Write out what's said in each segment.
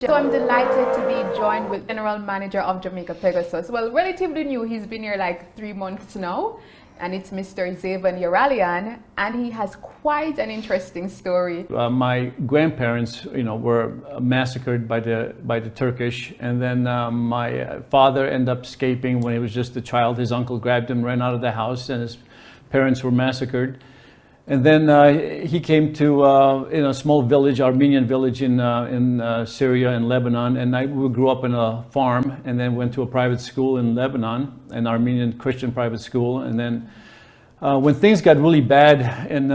So I'm delighted to be joined with General Manager of Jamaica Pegasus. Well, relatively new, he's been here like 3 months now, and it's Mr. Zaven Yaralian, and he has quite an interesting story. My grandparents, were massacred by the Turkish, and then my father ended up escaping when he was just a child. His uncle grabbed him, ran out of the house, and his parents were massacred. And then he came to a small village, Armenian village in Syria and Lebanon. And we grew up in a farm, and then went to a private school in Lebanon, an Armenian Christian private school. And then when things got really bad in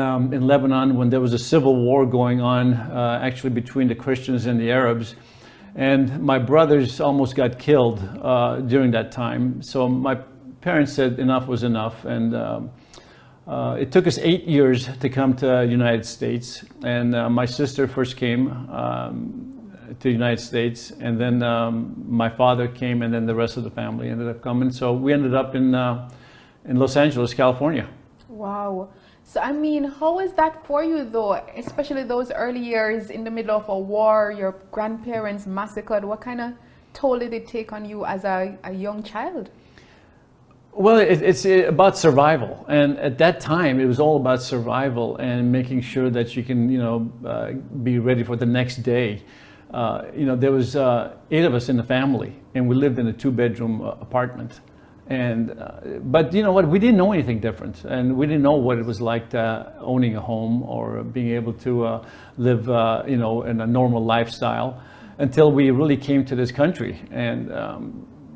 Lebanon, when there was a civil war going on, actually between the Christians and the Arabs, and my brothers almost got killed during that time. So my parents said enough was enough, and it took us 8 years to come to the United States, and my sister first came to the United States, and then my father came, and then the rest of the family ended up coming. So we ended up in Los Angeles, California. Wow. So I mean, how was that for you though, especially those early years in the middle of a war, your grandparents massacred? What kind of toll did it take on you as a young child? Well, it's about survival, and at that time it was all about survival and making sure that you can, be ready for the next day. There was 8 of us in the family, and we lived in a 2-bedroom apartment. And but you know what? We didn't know anything different, and we didn't know what it was like owning a home or being able to live, in a normal lifestyle, until we really came to this country. And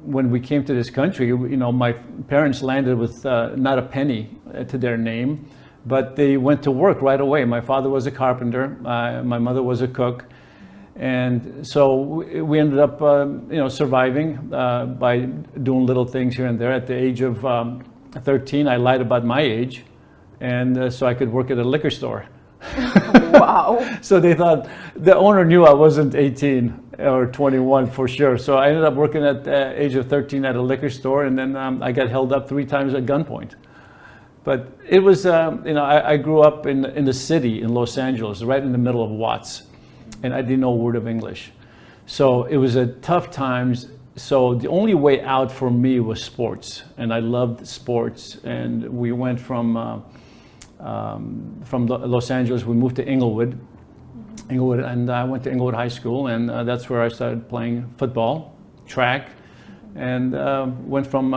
when we came to this country, my parents landed with not a penny to their name, but they went to work right away. My father was a carpenter, my mother was a cook, and so we ended up, surviving by doing little things here and there. At the age of 13, I lied about my age, and so I could work at a liquor store. Wow. So they thought, the owner knew I wasn't 18 or 21 for sure. So I ended up working at the age of 13 at a liquor store, and then I got held up 3 times at gunpoint. But it was, I grew up in the city in Los Angeles, right in the middle of Watts, and I didn't know a word of English. So it was a tough times. So the only way out for me was sports, and I loved sports. And we went from Los Angeles, we moved to Inglewood, and I went to Inglewood High School, and that's where I started playing football, track, and went from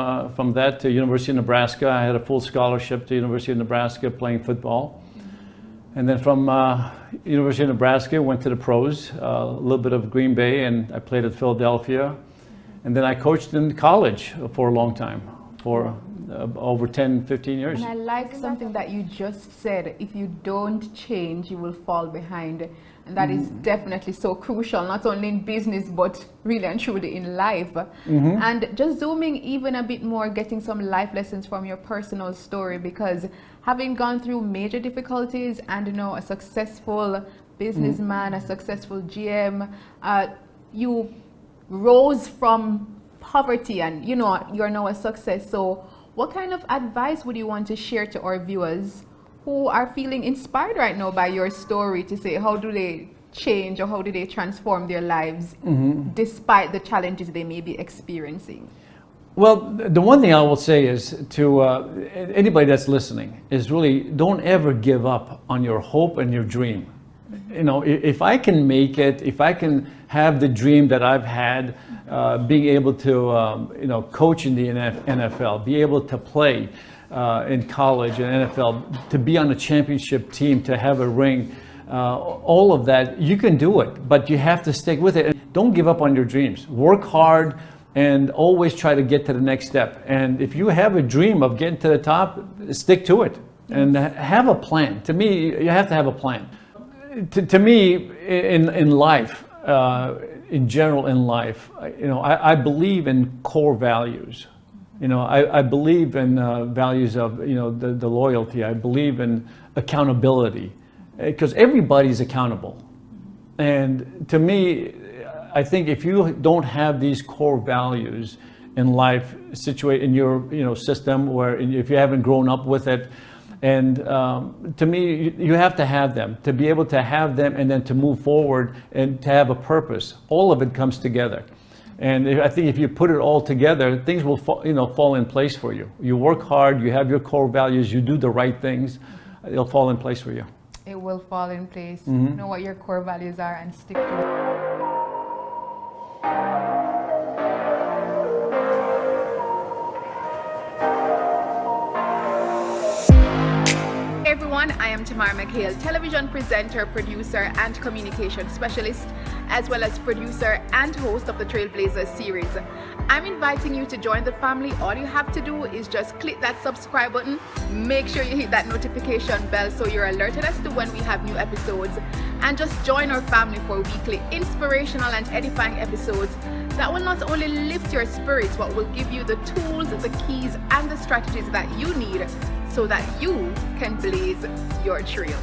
that to University of Nebraska. I had a full scholarship to University of Nebraska playing football. And then from University of Nebraska, went to the pros, a little bit of Green Bay, and I played at Philadelphia. And then I coached in college for a long time, for over 10, 15 years. And I like something that you just said: if you don't change, you will fall behind. And that is definitely so crucial, not only in business, but really and truly in life. And just zooming even a bit more, getting some life lessons from your personal story, because having gone through major difficulties and a successful businessman, a successful GM, you rose from poverty, and you're now a success. So what kind of advice would you want to share to our viewers who are feeling inspired right now by your story, to say how do they change or how do they transform their lives despite the challenges they may be experiencing? Well, the one thing I will say is to anybody that's listening is really don't ever give up on your hope and your dream. If I can make it, if I can have the dream that I've had, being able to, coach in the NFL, be able to play in college and NFL, to be on a championship team, to have a ring, all of that, you can do it, but you have to stick with it. And don't give up on your dreams. Work hard and always try to get to the next step. And if you have a dream of getting to the top, stick to it and have a plan. To me, you have to have a plan. To me, in life, in general in life, I believe in core values. I believe in values of, the loyalty. I believe in accountability, because everybody's accountable. And to me, I think if you don't have these core values in life, situate in your, system, where if you haven't grown up with it, And to me, you have to have them, to be able to have them and then to move forward and to have a purpose. All of it comes together. And I think if you put it all together, things will fall in place for you. You work hard, you have your core values, you do the right things, it'll fall in place for you. It will fall in place. Know what your core values are and stick to it. Everyone, I am Tamara McKayle, television presenter, producer, and communication specialist, as well as producer and host of the Trailblazers series. I'm inviting you to join the family. All you have to do is just click that subscribe button. Make sure you hit that notification bell so you're alerted as to when we have new episodes. And just join our family for weekly inspirational and edifying episodes that will not only lift your spirits, but will give you the tools, the keys, and the strategies that you need so that you can blaze your trail.